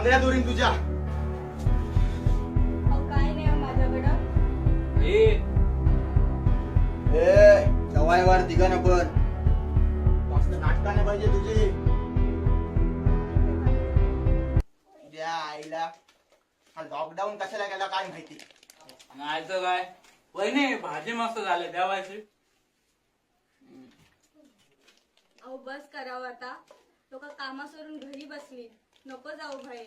पंधरा दोरीन तुझ्या. काय नाही माझ्याकडं. सवायवर तिघांना पण जास्त नाटका नाही पाहिजे तुझी. तुझ्या आईला हा लॉकडाऊन कशाला गेला काय माहिती. नाही तर काय वहिनी भाजी मस्त झाली द्यावायची. अहो बस करावं आता. लोक कामासवरून घरी बसली. नको जाऊ बाहेर.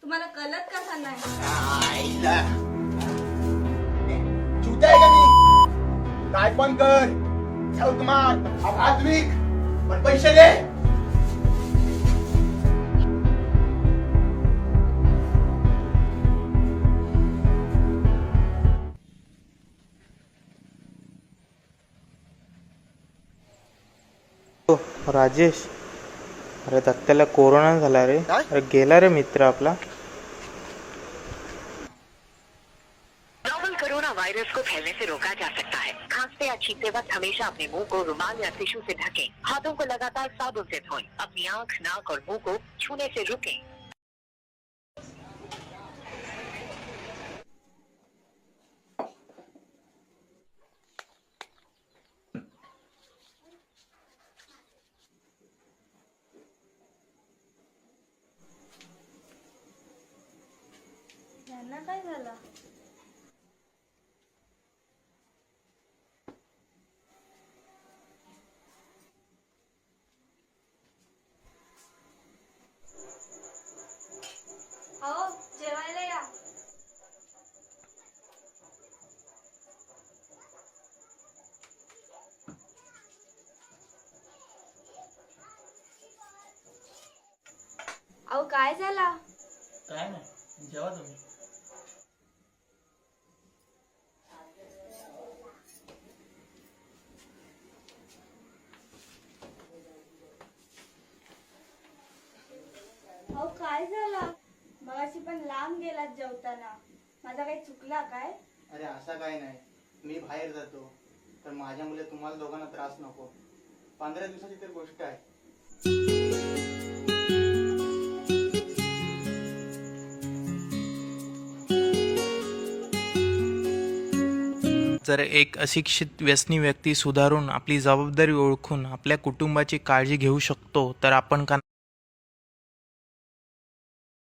तुम्हाला कळत कसा नाही. आईला चुता आहे का मी. काय पण कर चौक मार भात विक पण पैसे दे. राजेश, अरे दत्त्याला कोरोना झाला रे. अरे गेला रे मित्र आपला. नोवल कोरोना वायरस को फैलने से रोका जा सकता है। खांसते या छींकते वक्त हमेशा अपने मुंह को रुमाल या टिश्यू से ढकें। हाथों को लगातार साबुन से धोएं। अपनी आँख, नाक और मुंह को छूने से रुकें। यांना काय झालं. हो जेवायला या. अहो काय झाला. काय नाही, जेवा तुम्ही. अहो काय झाला. मगाशी पण लांब गेलात जेवताना. माझा काही चुकला काय. अरे असं काय नाही. मी बाहेर जातो तर माझ्या मुले तुम्हाला दोघांना त्रास नको. 15 दिवसाची तर गोष्ट आहे. जर एक अशिक्षित व्यसनी व्यक्ती सुधारून आपली जबाबदारी ओळखून आपल्या कुटुंबाची काळजी घेऊ शकतो तर आपण का